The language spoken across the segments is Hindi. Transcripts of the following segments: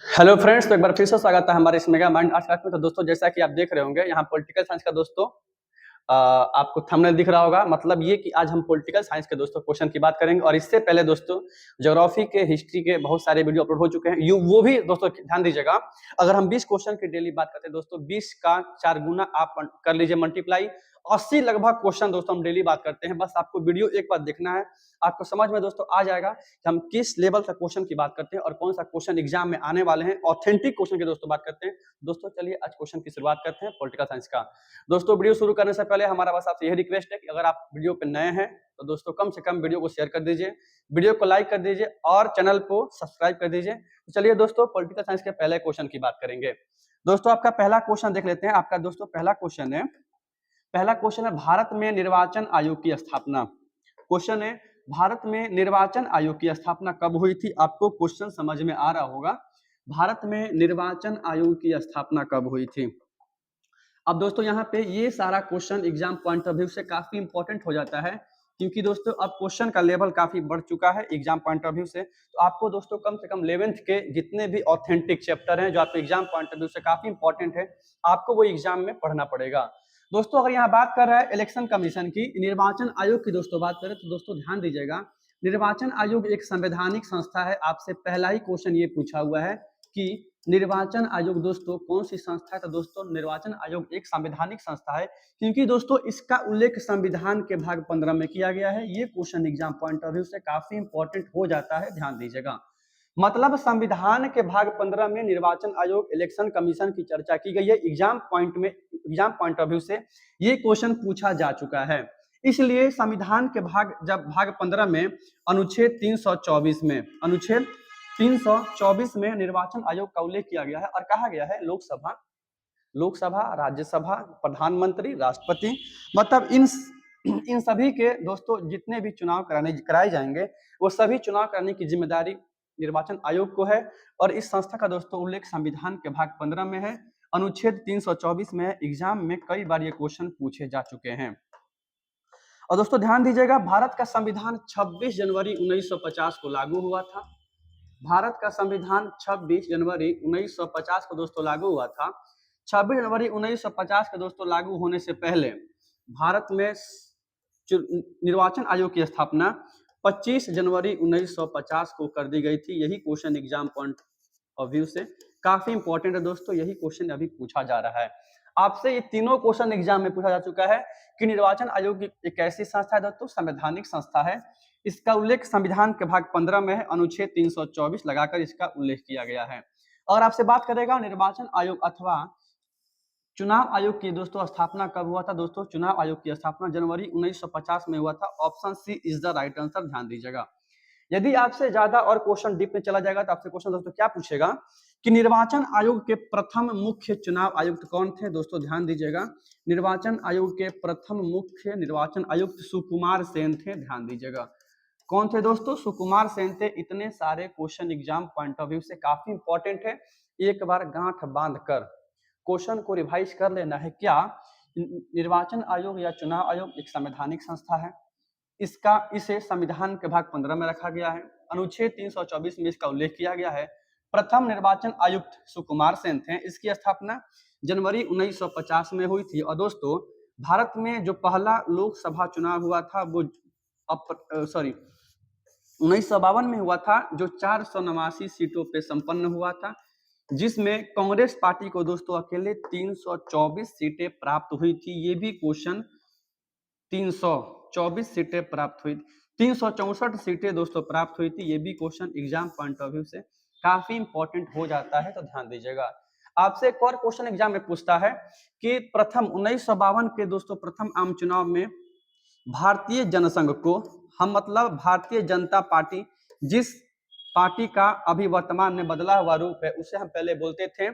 हेलो फ्रेंड्स, तो एक बार फिर से स्वागत है हमारे इस मेगा माइंड आर्ट्स क्लास में। तो दोस्तों, जैसा कि आप देख रहे होंगे यहाँ पॉलिटिकल साइंस का दोस्तों आपको थंबनेल दिख रहा होगा। मतलब ये कि आज हम पॉलिटिकल साइंस के दोस्तों क्वेश्चन की बात करेंगे। और इससे पहले दोस्तों ज्योग्राफी के, हिस्ट्री के बहुत सारे वीडियो अपलोड हो चुके हैं। वो भी दोस्तों ध्यान दीजिएगा। अगर हम 20 क्वेश्चन की डेली बात करते हैं दोस्तों, 20 का 4 गुना आप कर लीजिए मल्टीप्लाई, 80 लगभग क्वेश्चन दोस्तों हम डेली बात करते हैं। बस आपको वीडियो एक बार देखना है, आपको समझ में दोस्तों आ जाएगा कि हम किस लेवल का क्वेश्चन की बात करते हैं और कौन सा क्वेश्चन एग्जाम में आने वाले हैं। ऑथेंटिक क्वेश्चन की दोस्तों बात करते हैं। दोस्तों चलिए आज क्वेश्चन की शुरुआत करते हैं पॉलिटिकल साइंस का। दोस्तों वीडियो शुरू करने से पहले हमारा बस आपसे यही रिक्वेस्ट है कि अगर आप वीडियो पे नए हैं तो दोस्तों कम से कम वीडियो को शेयर कर दीजिए, वीडियो को लाइक कर दीजिए और चैनल को सब्सक्राइब कर दीजिए। तो चलिए दोस्तों पॉलिटिकल साइंस के पहले क्वेश्चन की बात करेंगे। दोस्तों आपका पहला क्वेश्चन देख लेते हैं। आपका दोस्तों पहला क्वेश्चन है भारत में निर्वाचन आयोग की स्थापना। क्वेश्चन है भारत में निर्वाचन आयोग की स्थापना कब हुई थी। आपको क्वेश्चन समझ में आ रहा होगा। भारत में निर्वाचन आयोग की स्थापना कब हुई थी। अब दोस्तों यहाँ पे ये सारा question exam point of view से काफी इंपॉर्टेंट हो जाता है, क्योंकि दोस्तों अब क्वेश्चन का लेवल काफी बढ़ चुका है एग्जाम पॉइंट ऑफ व्यू से। तो आपको दोस्तों कम से कम 11th के जितने भी ऑथेंटिक चैप्टर हैं जो आपको एग्जाम पॉइंट ऑफ व्यू से काफी इंपॉर्टेंट है, आपको वो एग्जाम में पढ़ना पड़ेगा। दोस्तों अगर यहाँ बात कर रहा है इलेक्शन कमीशन की, निर्वाचन आयोग की दोस्तों बात करें तो दोस्तों ध्यान दीजिएगा, निर्वाचन आयोग एक संवैधानिक संस्था है। आपसे पहला ही क्वेश्चन ये पूछा हुआ है कि निर्वाचन आयोग दोस्तों कौन सी संस्था है। तो दोस्तों निर्वाचन आयोग एक संवैधानिक संस्था है, क्योंकि दोस्तों इसका उल्लेख संविधान के भाग 15 में किया गया है। ये question exam point of view से काफी इंपॉर्टेंट हो जाता है, ध्यान दीजिएगा। मतलब संविधान के भाग 15 में निर्वाचन आयोग इलेक्शन कमीशन की चर्चा की गई है। एग्जाम पॉइंट ऑफ व्यू से ये क्वेश्चन पूछा जा चुका है। इसलिए संविधान के भाग 15 में अनुच्छेद 324 में निर्वाचन आयोग का उल्लेख किया गया है और कहा गया है लोकसभा, राज्यसभा, प्रधानमंत्री, राष्ट्रपति, मतलब इन सभी के दोस्तों जितने भी चुनाव कराए जाएंगे वो सभी चुनाव कराने की जिम्मेदारी निर्वाचन आयोग को है। और इस संस्था का दोस्तों उल्लेख संविधान के भाग 15 में है, अनुच्छेद 324 में है। एग्जाम में कई बार ये क्वेश्चन पूछे जा चुके हैं। और दोस्तों ध्यान दीजिएगा, भारत का संविधान 26 जनवरी 1950 को लागू हुआ था। भारत का संविधान 26 जनवरी 1950 को दोस्तों लागू हुआ था। 26 जनवरी 1950 के दोस्तों लागू होने से पहले भारत में निर्वाचन आयोग की स्थापना 25 जनवरी 1950 को कर दी गई थी। यही question exam point of view से काफी इंपॉर्टेंट है दोस्तों। यही क्वेश्चन अभी पूछा जा रहा है आपसे। ये तीनों क्वेश्चन एग्जाम में पूछा जा चुका है कि निर्वाचन आयोग एक ऐसी संस्था है दोस्तों, संवैधानिक संस्था है। इसका उल्लेख संविधान के भाग 15 में है, अनुच्छेद 324 लगाकर इसका उल्लेख किया गया है। और आपसे बात करेगा निर्वाचन आयोग अथवा चुनाव आयोग की दोस्तों स्थापना कब हुआ था। दोस्तों चुनाव आयोग की स्थापना जनवरी 1950 में हुआ था। Option C is the right answer, ध्यान दीजिएगा। यदि आपसे ज्यादा और क्वेश्चन डीप में चला जाएगा तो आपसे क्वेश्चन दोस्तों क्या पूछेगा कि निर्वाचन आयोग के प्रथम मुख्य चुनाव आयुक्त कौन थे। दोस्तों ध्यान दीजिएगा, निर्वाचन आयोग के प्रथम मुख्य निर्वाचन आयुक्त सुकुमार सेन थे। ध्यान दीजिएगा कौन थे दोस्तों, सुकुमार सेन थे। इतने सारे question exam point of view से काफी इंपॉर्टेंट है। एक बार गांठ बांध कर क्वेश्चन को रिवाइज कर लेना है। क्या निर्वाचन आयोग या चुनाव आयोग एक संवैधानिक संस्था है। इसे संविधान के भाग 15 में रखा गया है। अनुच्छेद 324 में इसका उल्लेख किया गया है। प्रथम निर्वाचन आयुक्त सुकुमार सेन थे। इसकी स्थापना जनवरी 1950 में हुई थी। और दोस्तों भारत में जो पहला लोकसभा चुनाव हुआ था वो 1952 में हुआ था, जो 489 सीटों पे संपन्न हुआ था, जिसमें कांग्रेस पार्टी को दोस्तों अकेले 324 सीटें प्राप्त हुई थी। ये भी क्वेश्चन 324 सीटें प्राप्त हुई, 364 सीटें दोस्तों प्राप्त हुई थी। ये भी question exam point of view से काफी इंपॉर्टेंट हो जाता है, तो ध्यान दीजिएगा। आपसे एक और क्वेश्चन एग्जाम में पूछता है कि प्रथम 1952 के दोस्तों प्रथम आम चुनाव में भारतीय जनसंघ को, हम मतलब भारतीय जनता पार्टी, जिस पार्टी का अभी वर्तमान में बदला हुआ रूप है उसे हम पहले बोलते थे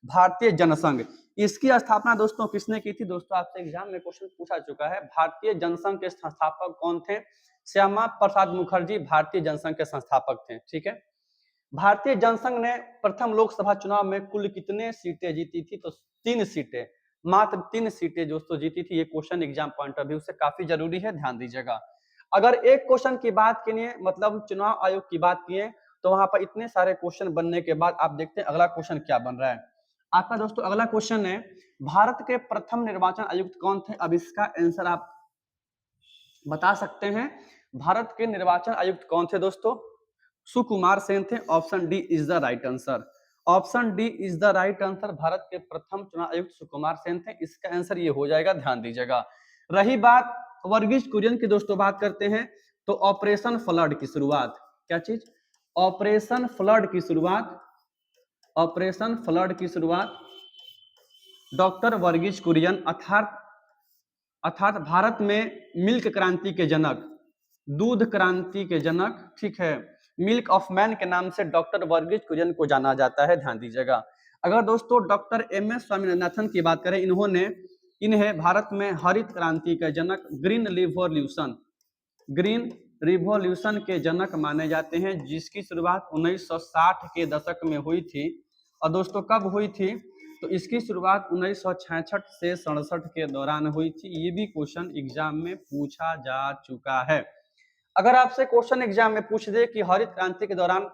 भारतीय जनसंघ। इसकी स्थापना दोस्तों किसने की थी। दोस्तों आपसे एग्जाम में क्वेश्चन पूछा चुका है। भारतीय जनसंघ के संस्थापक कौन थे। श्यामा प्रसाद मुखर्जी भारतीय जनसंघ के संस्थापक थे। ठीक है, भारतीय जनसंघ ने प्रथम लोकसभा चुनाव में कुल कितने सीटें जीती थी। तो 3 सीटें, मात्र 3 सीटें दोस्तों जीती थी। ये question exam point of view से काफी जरूरी है, ध्यान दीजिएगा। अगर एक क्वेश्चन की बात किए, मतलब चुनाव आयोग की बात किए, तो वहां पर इतने सारे क्वेश्चन बनने के बाद आप देखते हैं अगला क्वेश्चन क्या बन रहा है आपका। दोस्तों अगला क्वेश्चन है, भारत के प्रथम निर्वाचन आयुक्त कौन थे? अब इसका आंसर आप बता सकते हैं। भारत के निर्वाचन आयुक्त कौन थे दोस्तों? सुकुमार सेन थे। Option D is the right answer. Option D is the right answer. Bharat के प्रथम चुनाव आयुक्त सुकुमार सेन थे। इसका आंसर ये हो जाएगा, ध्यान दीजिएगा। रही बात वर्गीज कुरियन की, दोस्तों बात करते हैं तो ऑपरेशन फ्लड की शुरुआत, क्या चीज? ऑपरेशन फ्लड की शुरुआत, ऑपरेशन फ्लड की शुरुआत डॉक्टर वर्गीज कुरियन अर्थात भारत में मिल्क क्रांति के जनक, दूध क्रांति के जनक, ठीक है, मिल्क ऑफ मैन के नाम से डॉक्टर वर्गीज कुरियन को जाना जाता है, ध्यान दीजिएगा। अगर दोस्तों डॉक्टर एम एस स्वामीनाथन की बात करें, इन्हें भारत में हरित क्रांति के जनक, ग्रीन रिवॉल्यूशन के जनक माने जाते हैं, जिसकी शुरुआत 1960 के दशक में हुई थी। और दोस्तों कब हुई थी? तो इसकी शुरुआत 1966 से 67 के दौरान हुई थी। ये भी क्वेश्चन एग्जाम में पूछा जा चुका है। अगर आपसे क्वेश्चन एग्जाम में पूछ दे कि हरित क्रांति के दौरान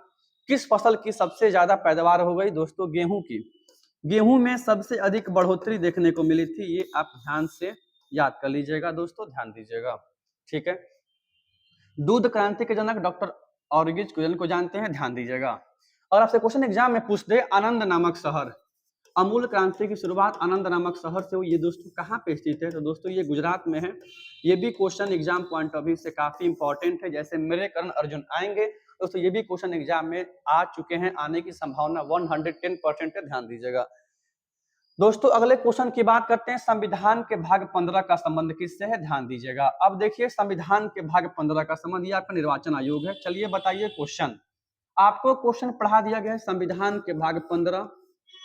किस फसल की सबसे ज्यादा पैदावार हो गई? दोस्तों गेहूं की। गेहूं में सबसे अधिक बढ़ोतरी देखने को मिली थी। ये आप ध्यान से याद कर लीजिएगा दोस्तों, ध्यान दीजिएगा, ठीक है। दूध क्रांति के जनक डॉक्टर वर्गीज कुरियन को जानते हैं, ध्यान दीजिएगा। और आपसे क्वेश्चन एग्जाम में पूछ दे आनंद नामक शहर, अमूल क्रांति की शुरुआत आनंद नामक शहर से हुई, ये दोस्तों कहाँ पे स्थित है? तो दोस्तों ये गुजरात में है। ये भी question exam point of view से काफी इंपॉर्टेंट है। जैसे मेरे करण अर्जुन आएंगे दोस्तों, ये भी क्वेश्चन एग्जाम में आ चुके हैं, आने की संभावना 110% है, ध्यान दीजिएगा। दोस्तों अगले क्वेश्चन की बात करते हैं, संविधान के भाग 15 का संबंध किससे है? ध्यान दीजिएगा। अब देखिए संविधान के भाग 15 का संबंध, ये आपका निर्वाचन आयोग है। चलिए बताइए क्वेश्चन, आपको क्वेश्चन पढ़ा दिया गया है, संविधान के भाग 15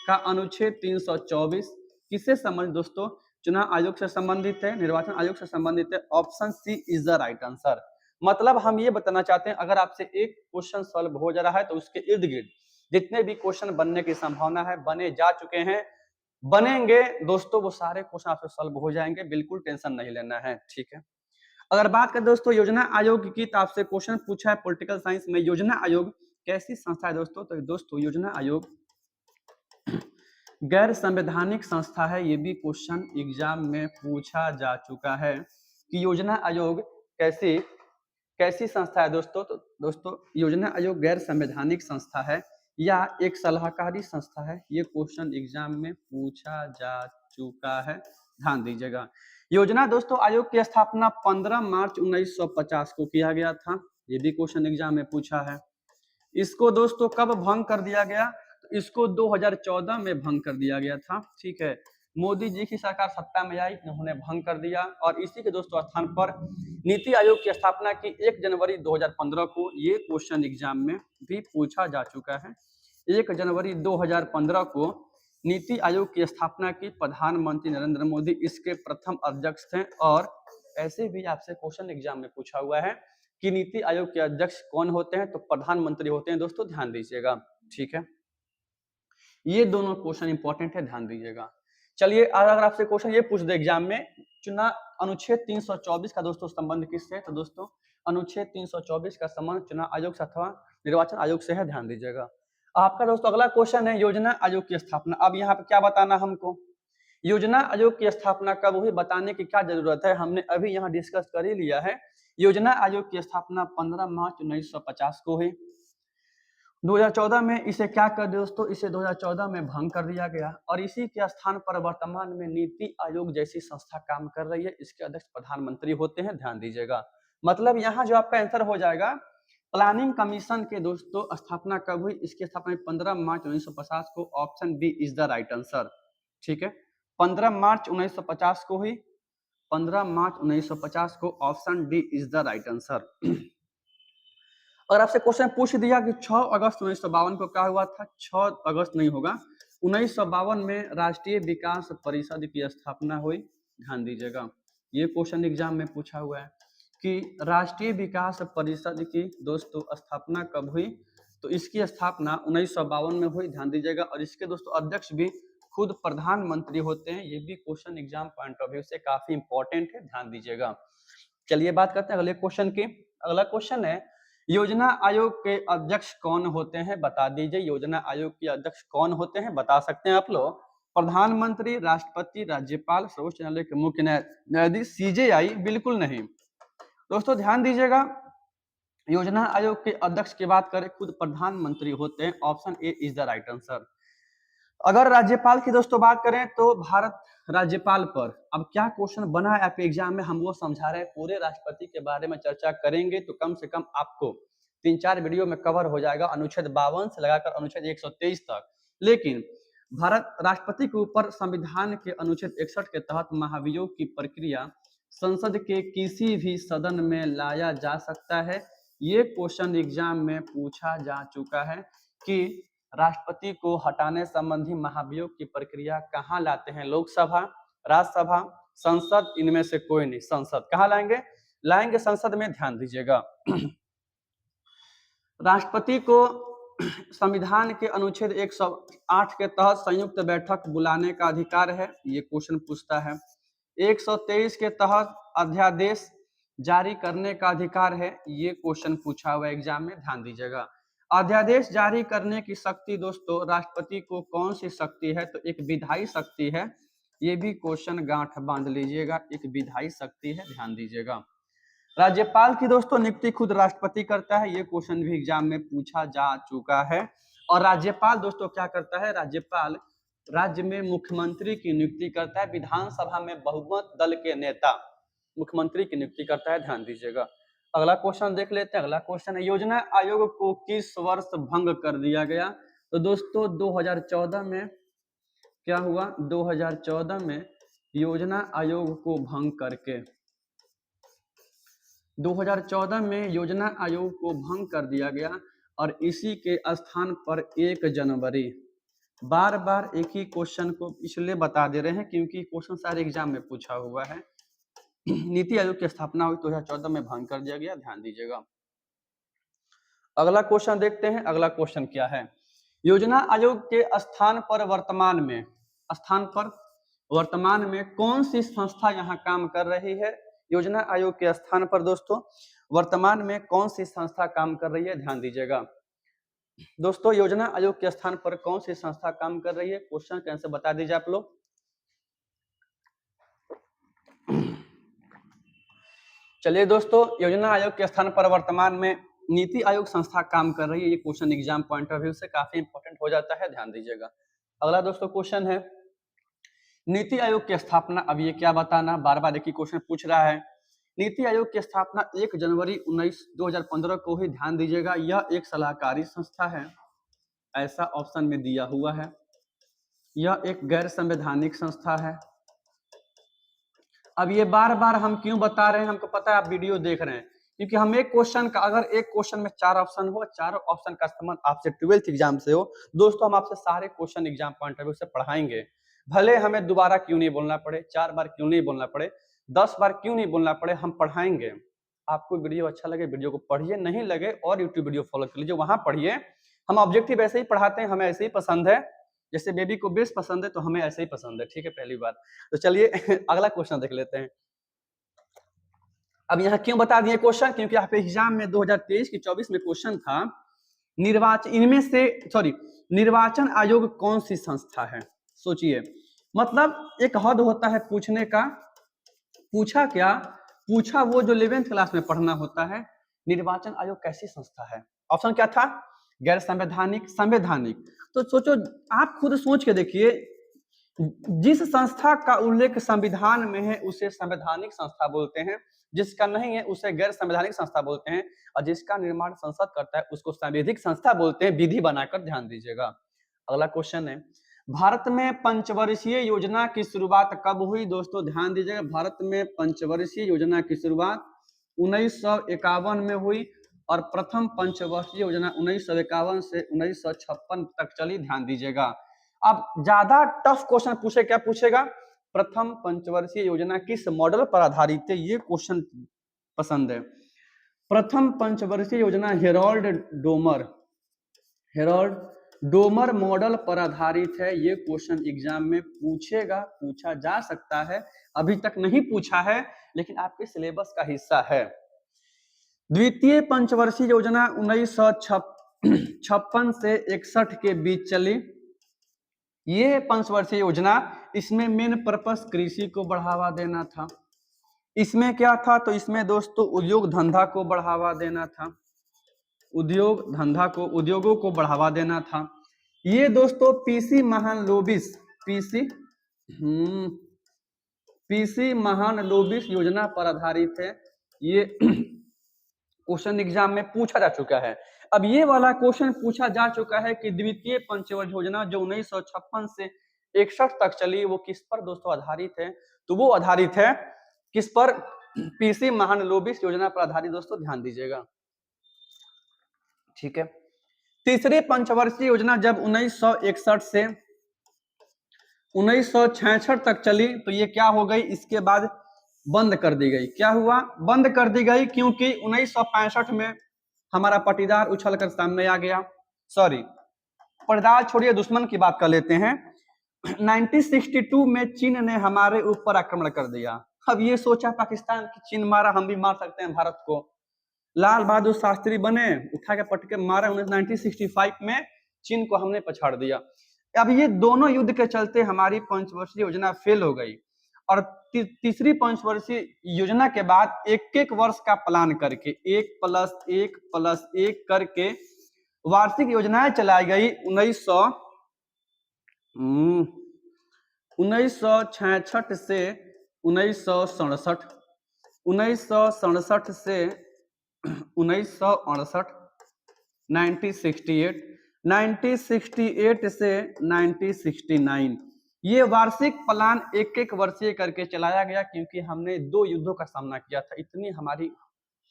का अनुच्छेद 324 किससे संबंधित? दोस्तों चुनाव आयोग से संबंधित है, निर्वाचन आयोग से संबंधित है। Option C is the right answer. मतलब हम ये बताना चाहते हैं, अगर आपसे एक क्वेश्चन सॉल्व हो जा रहा है तो उसके इर्द गिर्द जितने भी क्वेश्चन बनने की संभावना है, बने जा चुके हैं, बनेंगे दोस्तों, वो सारे क्वेश्चन आपसे सॉल्व हो जाएंगे, बिल्कुल टेंशन नहीं लेना है, ठीक है। अगर बात करें दोस्तों योजना आयोग की, तो आपसे क्वेश्चन पूछा है पॉलिटिकल साइंस में, योजना आयोग कैसी संस्था है दोस्तों? तो दोस्तों योजना आयोग गैर संवैधानिक संस्था है। ये भी क्वेश्चन एग्जाम में पूछा जा चुका है कि योजना आयोग कैसी संस्था है दोस्तों? तो दोस्तों योजना आयोग गैर संवैधानिक संस्था है या एक सलाहकारी संस्था है, ये क्वेश्चन एग्जाम में पूछा जा चुका है, ध्यान दीजिएगा। योजना दोस्तों आयोग की स्थापना 15 मार्च 1950 को किया गया था, ये भी क्वेश्चन एग्जाम में पूछा है। इसको दोस्तों कब भंग कर दिया गया? तो इसको 2014 में भंग कर दिया गया था, ठीक है। मोदी जी की सरकार सत्ता में आई, इन्होंने भंग कर दिया। और इसी के दोस्तों स्थान पर नीति आयोग की स्थापना की 1 जनवरी 2015 को, ये क्वेश्चन एग्जाम में भी पूछा जा चुका है। 1 जनवरी 2015 को नीति आयोग की स्थापना की प्रधानमंत्री नरेंद्र मोदी इसके प्रथम अध्यक्ष थे। और ऐसे भी आपसे क्वेश्चन एग्जाम में पूछा हुआ है कि नीति आयोग के अध्यक्ष कौन होते हैं? तो प्रधानमंत्री होते हैं दोस्तों, ध्यान दीजिएगा, ठीक है। ये दोनों क्वेश्चन इंपॉर्टेंट है, ध्यान दीजिएगा। चलिए अगर आपसे क्वेश्चन ये पूछ दे एग्जाम में, चुनाव अनुच्छेद 324 का दोस्तों संबंध किससे है? तो दोस्तों अनुच्छेद 324 का संबंध चुनाव आयोग से अथवा निर्वाचन आयोग से है, ध्यान दीजिएगा। आपका दोस्तों अगला क्वेश्चन है योजना आयोग की स्थापना। अब यहाँ पे क्या बताना हमको? योजना आयोग की स्थापना कब हुई, बताने की क्या जरूरत है, हमने अभी यहाँ डिस्कस कर ही लिया है। योजना आयोग की स्थापना 15 मार्च 1950 को हुई। 2014 में इसे क्या कर दिया दोस्तों? इसे 2014 में भंग कर दिया गया। और इसी के स्थान पर वर्तमान में नीति आयोग जैसी संस्था काम कर रही है, इसके अध्यक्ष प्रधानमंत्री होते हैं, ध्यान दीजिएगा। मतलब यहाँ जो आपका आंसर हो जाएगा, प्लानिंग कमीशन के दोस्तों स्थापना कब हुई? इसकी स्थापना 15 मार्च 1950 को। Option B is the right answer, ठीक है। 15 मार्च 1950 को हुई, 15 मार्च 1950 को। Option D is the right answer. और आपसे क्वेश्चन पूछ दिया कि 6 अगस्त 1952 को क्या हुआ था? 6 अगस्त नहीं होगा, 1952 में राष्ट्रीय विकास परिषद की स्थापना हुई, ध्यान दीजिएगा। ये क्वेश्चन एग्जाम में पूछा हुआ है कि राष्ट्रीय विकास परिषद की दोस्तों स्थापना कब हुई? तो इसकी स्थापना 1952 में हुई, ध्यान दीजिएगा। और इसके दोस्तों अध्यक्ष भी खुद प्रधानमंत्री होते हैं। ये भी question exam point of view से काफी इंपॉर्टेंट है, ध्यान दीजिएगा। चलिए बात करते हैं अगले क्वेश्चन की। अगला क्वेश्चन है योजना आयोग के अध्यक्ष कौन होते हैं, बता दीजिए। योजना आयोग के अध्यक्ष कौन होते हैं, बता सकते हैं आप लोग। प्रधानमंत्री, राष्ट्रपति, राज्यपाल, सर्वोच्च न्यायालय के मुख्य न्यायाधीश, सीजेआई? बिल्कुल नहीं। दोस्तों ध्यान दीजिएगा, योजना आयोग के अध्यक्ष की बात करें खुद प्रधानमंत्री होते हैं। Option A is the right answer. अगर राज्यपाल की दोस्तों बात करें तो भारत राज्यपाल पर अब क्या क्वेश्चन बना है आपके एग्जाम में, हम वो समझा रहे हैं। पूरे राष्ट्रपति के बारे में चर्चा करेंगे तो कम से कम आपको 3-4 वीडियो में कवर हो जाएगा, अनुच्छेद 52 से लगाकर अनुच्छेद 123 तक। लेकिन भारत राष्ट्रपति के ऊपर संविधान के अनुच्छेद 61 के तहत महाभियोग की प्रक्रिया संसद के किसी भी सदन में लाया जा सकता है। ये क्वेश्चन एग्जाम में पूछा जा चुका है कि राष्ट्रपति को हटाने संबंधी महाभियोग की प्रक्रिया कहाँ लाते हैं, लोकसभा, राज्यसभा, संसद? इनमें से कोई नहीं। संसद कहाँ लाएंगे? लाएंगे संसद में। ध्यान दीजिएगा, राष्ट्रपति को संविधान के अनुच्छेद 108 के तहत संयुक्त बैठक बुलाने का अधिकार है, ये क्वेश्चन पूछता है। 123 के तहत अध्यादेश जारी करने का अधिकार है, ये क्वेश्चन पूछा हुआ एग्जाम में। ध्यान दीजिएगा, अध्यादेश जारी करने की शक्ति दोस्तों राष्ट्रपति को कौन सी शक्ति है, तो एक विधायी शक्ति है। ये भी क्वेश्चन गांठ बांध लीजिएगा, एक विधायी शक्ति है। ध्यान दीजिएगा, राज्यपाल की दोस्तों नियुक्ति खुद राष्ट्रपति करता है, ये क्वेश्चन भी एग्जाम में पूछा जा चुका है। और राज्यपाल दोस्तों क्या करता है, राज्यपाल राज्य में मुख्यमंत्री की नियुक्ति करता है। विधानसभा में बहुमत दल के नेता मुख्यमंत्री की नियुक्ति करता है। ध्यान दीजिएगा, अगला क्वेश्चन देख लेते हैं। अगला क्वेश्चन है, योजना आयोग को किस वर्ष भंग कर दिया गया? तो दोस्तों 2014 में क्या हुआ, 2014 में योजना आयोग को भंग करके 2014 में योजना आयोग को भंग कर दिया गया और इसी के स्थान पर 1 जनवरी, बार बार एक ही क्वेश्चन को इसलिए बता दे रहे हैं क्योंकि क्वेश्चन सारे एग्जाम में पूछा हुआ है। नीति आयोग की स्थापना हुई 2014 में, भंग कर दिया गया। ध्यान दीजिएगा, अगला क्वेश्चन देखते हैं। अगला क्वेश्चन क्या है, योजना आयोग के स्थान पर वर्तमान में कौन सी संस्था यहाँ काम कर रही है? योजना आयोग के स्थान पर दोस्तों वर्तमान में कौन सी संस्था काम कर रही है? ध्यान दीजिएगा दोस्तों, योजना आयोग के स्थान पर कौन सी संस्था काम कर रही है, क्वेश्चन के आंसर बता दीजिए आप लोग। चलिए दोस्तों, योजना आयोग के स्थान पर वर्तमान में नीति आयोग संस्था काम कर रही है। ये question exam point of view से काफी इंपॉर्टेंट हो जाता है। ध्यान दीजिएगा, अगला दोस्तों क्वेश्चन है, नीति आयोग की स्थापना, अब ये क्या बताना, बार बार एक ही क्वेश्चन पूछ रहा है। नीति आयोग की स्थापना 1 जनवरी 2015 को ही। ध्यान दीजिएगा, यह एक सलाहकारी संस्था है, ऐसा ऑप्शन में दिया हुआ है। यह एक गैर संवैधानिक संस्था है। अब ये बार बार हम क्यों बता रहे हैं, हमको पता है आप वीडियो देख रहे हैं, क्योंकि हम एक क्वेश्चन का, अगर एक क्वेश्चन में 4 ऑप्शन हो, चारों ऑप्शन का संबंध आपसे 12th एग्जाम से हो, दोस्तों हम आपसे सारे question exam point of view से पढ़ाएंगे। भले हमें दोबारा क्यों नहीं बोलना पड़े, 4 बार क्यों नहीं बोलना पड़े, 10 बार क्यों नहीं बोलना पड़े, हम पढ़ाएंगे। आपको वीडियो अच्छा लगे वीडियो को पढ़िए, नहीं लगे और यूट्यूब वीडियो फॉलो कर लीजिए, वहां पढ़िए। हम ऑब्जेक्टिव ऐसे ही पढ़ाते हैं, हमें ऐसे ही पसंद है, जैसे बेबी को बेस पसंद है तो हमें ऐसे ही पसंद है। ठीक है, पहली बात तो चलिए अगला क्वेश्चन देख लेते हैं। अब यहाँ क्यों बता दिए क्वेश्चन, क्योंकि यहाँ पे एग्जाम में 2023 की 24 में क्वेश्चन था, निर्वाचन आयोग कौन सी संस्था है? सोचिए, मतलब एक हद होता है पूछने का। पूछा क्या, पूछा वो जो 11th क्लास में पढ़ना होता है, निर्वाचन आयोग कैसी संस्था है? ऑप्शन क्या था, गैर संवैधानिक, संवैधानिक। तो सोचो, आप खुद सोच के देखिए, जिस संस्था का उल्लेख संविधान में है उसे संवैधानिक संस्था बोलते हैं, जिसका नहीं है उसे गैर संवैधानिक संस्था बोलते हैं, और जिसका निर्माण संसद करता है उसको संवैधानिक संस्था बोलते हैं, विधि बनाकर। ध्यान दीजिएगा, अगला क्वेश्चन है, भारत में पंचवर्षीय योजना की शुरुआत कब हुई? दोस्तों ध्यान दीजिएगा, भारत में पंचवर्षीय योजना की शुरुआत 1951 में हुई और प्रथम पंचवर्षीय योजना 1951 से 1956 तक चली। ध्यान दीजिएगा, अब ज्यादा टफ क्वेश्चन पूछे, क्या पूछेगा, प्रथम पंचवर्षीय योजना किस मॉडल पर आधारित है? ये क्वेश्चन पसंद है। प्रथम पंचवर्षीय योजना हेरोल्ड डोमर मॉडल पर आधारित है। ये क्वेश्चन एग्जाम में पूछेगा, पूछा जा सकता है, अभी तक नहीं पूछा है लेकिन आपके सिलेबस का हिस्सा है। द्वितीय पंचवर्षीय योजना 1956 से 61 के बीच चली। ये पंचवर्षीय योजना, इसमें मेन पर्पस कृषि को बढ़ावा देना था। इसमें क्या था, तो इसमें दोस्तों उद्योग धंधा को बढ़ावा देना था, उद्योगों को बढ़ावा देना था। ये दोस्तों पीसी महालनोबिस पीसी महालनोबिस योजना पर आधारित है। ये क्वेश्चन एग्जाम में पूछा जा चुका है। अब ये वाला क्वेश्चन पूछा जा चुका है कि द्वितीय पंचवर्षीय योजना जो 1956 से 61 तक चली, वो किस पर दोस्तों आधारित है, तो वो आधारित है किस पर, पीसी महालनोबिस योजना पर आधारित। दोस्तों ध्यान दीजिएगा, ठीक है। तीसरी पंचवर्षीय योजना जब 1961 से 1966 तक चली, तो ये क्या हो गई, इसके बाद बंद कर दी गई। क्या हुआ, बंद कर दी गई, क्योंकि 1965 में हमारा पटीदार उछल कर सामने आ गया। सॉरी, पटीदार छोड़िए, दुश्मन की बात कर लेते हैं। 1962 में चीन ने हमारे ऊपर आक्रमण कर दिया। अब ये सोचा पाकिस्तान की चीन मारा, हम भी मार सकते हैं भारत को। लाल बहादुर शास्त्री बने, उठा के पटके मारा। 1965 में चीन को हमने पछाड़ दिया। अब ये दोनों युद्ध के चलते हमारी पंचवर्षीय योजना फेल हो गई, और तीसरी पंचवर्षीय योजना के बाद एक एक वर्ष का प्लान करके 1+1+1 करके वार्षिक योजनाएं चलाई गई। 1966 से 1967, 1967 से 1968, 1968, 1968 से 1969, ये वार्षिक प्लान एक एक वर्षीय करके चलाया गया, क्योंकि हमने 2 युद्धों का सामना किया था। इतनी हमारी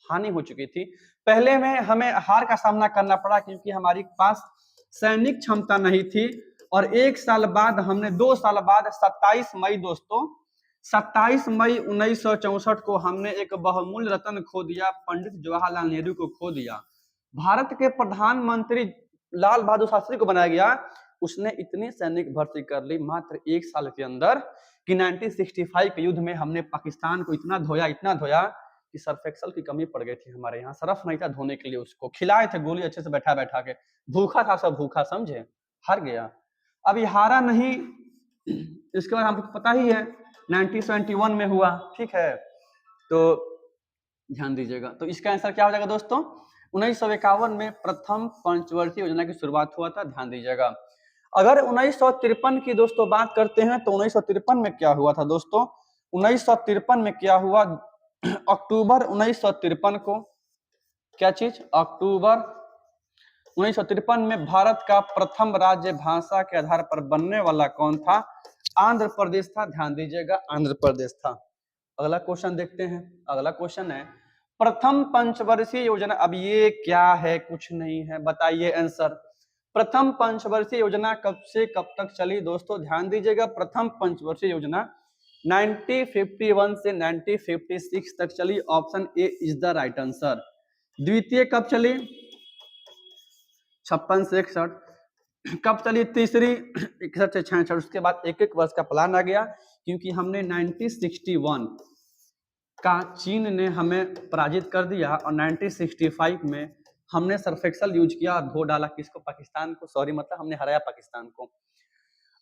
हानि हो चुकी थी। पहले में हमें हार का सामना करना पड़ा, क्योंकि हमारे पास सैनिक क्षमता नहीं थी, और 1 साल बाद हमने 2 साल बाद 27 मई दोस्तों 27 मई 1964 को हमने एक बहुमूल्य रत्न खो दिया, पंडित जवाहरलाल नेहरू को खो दिया। भारत के प्रधानमंत्री लाल बहादुर शास्त्री को बनाया गया, उसने इतनी सैनिक भर्ती कर ली मात्र 1 साल के अंदर कि 1965 के युद्ध में हमने पाकिस्तान को इतना धोया कि सर्फ एक्सल की कमी पड़ गई थी। हमारे यहाँ सरफ नहीं था धोने के लिए, उसको खिलाए थे गोली अच्छे से बैठा के, भूखा था सब भूखा, समझे, हार गया। अब ये हारा नहीं, इसके बाद हमको पता ही है 1971 में हुआ, ठीक है, तो ध्यान दीजिएगा। तो इसका आंसर क्या हो जाएगा दोस्तों, 1951 में प्रथम पंचवर्षीय योजना की शुरुआत हुआ था। ध्यान दीजिएगा। अगर 1953 की दोस्तों बात करते हैं, तो 1953 में क्या हुआ था दोस्तों, 1953 में क्या हुआ, अक्टूबर 1953 को, क्या चीज, अक्टूबर 1953 में भारत का प्रथम राज्य भाषा के आधार पर बनने वाला कौन था, आंध्र प्रदेश था। ध्यान दीजिएगा, आंध्र प्रदेश था। अगला क्वेश्चन देखते हैं। अगला क्वेश्चन है प्रथम पंचवर्षीय योजना। अब ये क्या है, कुछ नहीं है, बताइए आंसर। प्रथम पंचवर्षीय योजना कब से कब तक चली दोस्तों, ध्यान दीजिएगा। प्रथम पंचवर्षीय योजना 1951 से 1956 तक चली। Option A is the right answer. द्वितीय कब चली, 56 से 61। कब चली तीसरी, 61 से 66। उसके बाद एक एक वर्ष का प्लान आ गया, क्योंकि हमने 1961 का चीन ने हमें पराजित कर दिया, और 1965 में हमने सर्फ एक्सल यूज किया, धो डाला किसको, पाकिस्तान को, सॉरी मतलब हमने हराया पाकिस्तान को।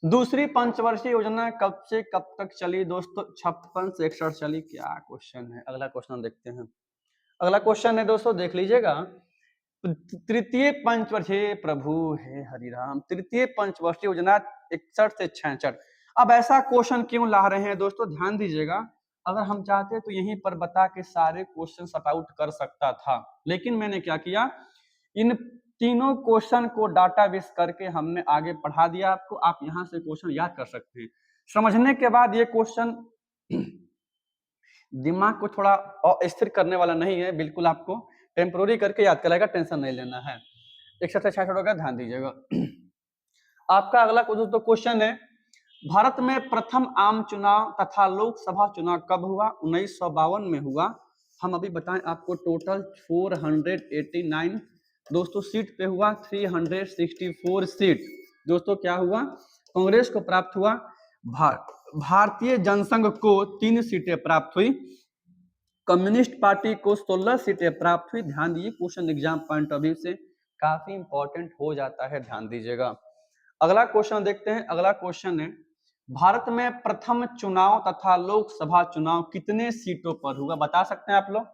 दूसरी पंचवर्षीय योजना कब से कब तक चली दोस्तों, 56 से 61 चली। क्या क्वेश्चन है, अगला क्वेश्चन देखते हैं। अगला क्वेश्चन है दोस्तों, देख लीजिएगा। तृतीय पंचवर्षीय, प्रभु हे हरिराम, तृतीय पंचवर्षीय योजना 61 से 66। अब ऐसा क्वेश्चन क्यों ला रहे हैं दोस्तों, ध्यान दीजिएगा। अगर हम चाहते तो यहीं पर बता के सारे क्वेश्चन सॉर्ट आउट कर सकता था, लेकिन मैंने क्या किया, इन तीनों क्वेश्चन को डाटाबेस करके हमने आगे पढ़ा दिया आपको। आप यहां से क्वेश्चन याद कर सकते हैं। समझने के बाद ये क्वेश्चन दिमाग को थोड़ा अस्थिर करने वाला नहीं है, बिल्कुल आपको टेम्पोररी करके याद कराएगा, टेंशन नहीं लेना है। 61 से 66 होगा, ध्यान दीजिएगा। आपका अगला दोस्तों क्वेश्चन है, भारत में प्रथम आम चुनाव तथा लोकसभा चुनाव कब हुआ, 1952 में हुआ। हम अभी बताएं आपको, टोटल 489 दोस्तों सीट पे हुआ, 364 सीट दोस्तों क्या हुआ, कांग्रेस को प्राप्त हुआ। भारतीय जनसंघ को 3 सीटें प्राप्त हुई। कम्युनिस्ट पार्टी को 16 सीटें प्राप्त हुई। ध्यान दीजिए, question exam point of view से काफी इंपॉर्टेंट हो जाता है, ध्यान दीजिएगा। अगला क्वेश्चन देखते हैं। अगला क्वेश्चन है, भारत में प्रथम चुनाव तथा लोकसभा चुनाव कितने सीटों पर हुआ, बता सकते हैं आप लोग?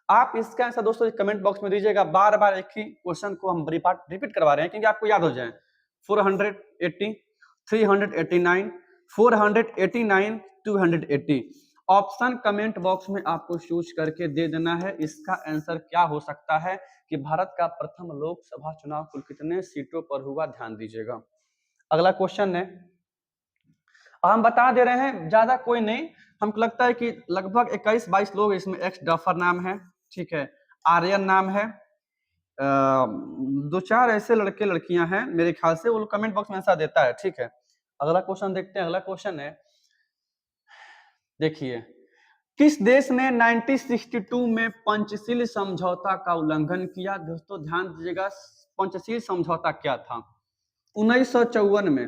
आप इसका आंसर दोस्तों कमेंट बॉक्स में दीजिएगा। बार बार एक ही क्वेश्चन को हम रिपीट करवा रहे हैं क्योंकि आपको याद हो जाए। 480, 389, 489, 280। ऑप्शन कमेंट बॉक्स में आपको चूज करके दे देना है। इसका आंसर क्या हो सकता है कि भारत का प्रथम लोकसभा चुनाव कुल कितने सीटों पर हुआ, ध्यान दीजिएगा। अगला क्वेश्चन है, हम बता दे रहे हैं, ज्यादा कोई नहीं, हमको लगता है कि लगभग 21-22 लोग इसमें। एक्स डफर नाम है, ठीक है, आर्यन नाम है, दो चार ऐसे लड़के लड़कियां हैं मेरे ख्याल से, वो कमेंट बॉक्स में ऐसा देता है, ठीक है। अगला क्वेश्चन देखते हैं। अगला क्वेश्चन है, देखिए, किस देश ने 1962 में पंचशील समझौता का उल्लंघन किया? दोस्तों ध्यान दीजिएगा, पंचशील समझौता क्या था? 1954 में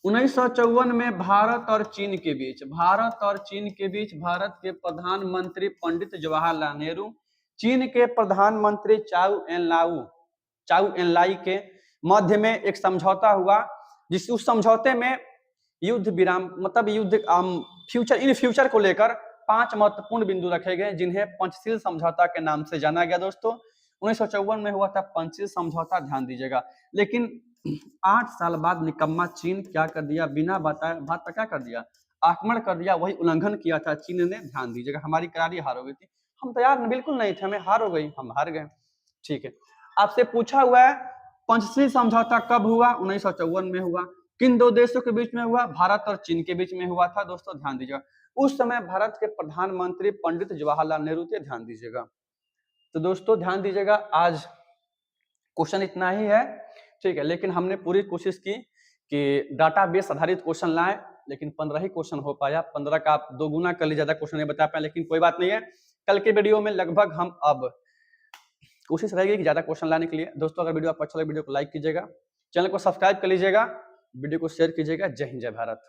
1954 में भारत और चीन के बीच भारत के प्रधानमंत्री पंडित जवाहरलाल नेहरू, चीन के प्रधानमंत्री चाउ एन लाई के मध्य में एक समझौता हुआ, जिस उस समझौते में युद्ध विराम मतलब फ्यूचर को लेकर 5 महत्वपूर्ण बिंदु रखे गए, जिन्हें पंचशील समझौता के नाम से जाना गया। दोस्तों 1954 में हुआ था पंचशील समझौता, ध्यान दीजिएगा। लेकिन 8 साल बाद निकम्मा चीन क्या कर दिया, बिना बताए बात पर क्या कर दिया, आक्रमण कर दिया। वही उल्लंघन किया था चीन ने, ध्यान दीजिएगा। हमारी करारी हार हो गई थी, हम तैयार बिल्कुल नहीं थे, हमें हार हो गई, हम हार गए, ठीक है। आपसे पूछा हुआ है पंचशील समझौता कब हुआ? 1954 में हुआ। किन दो देशों के बीच में हुआ? भारत और चीन के बीच में हुआ था। दोस्तों ध्यान दीजिएगा, उस समय भारत के प्रधानमंत्री पंडित जवाहरलाल नेहरू थे, ध्यान दीजिएगा। तो दोस्तों ध्यान दीजिएगा, आज क्वेश्चन इतना ही है, ठीक है। लेकिन हमने पूरी कोशिश की कि डाटाबेस आधारित क्वेश्चन लाएं, लेकिन 15 ही क्वेश्चन हो पाया। 15 का आप 2 गुना कर लीजिए, ज्यादा क्वेश्चन नहीं बता पाए, लेकिन कोई बात नहीं है। कल के वीडियो में लगभग हम अब कोशिश रहेगी कि ज्यादा क्वेश्चन लाने के लिए। दोस्तों अगर वीडियो आपको अच्छा लगे, वीडियो को लाइक कीजिएगा, चैनल को सब्सक्राइब कर लीजिएगा, वीडियो को शेयर कीजिएगा। जय हिंद, जय भारत।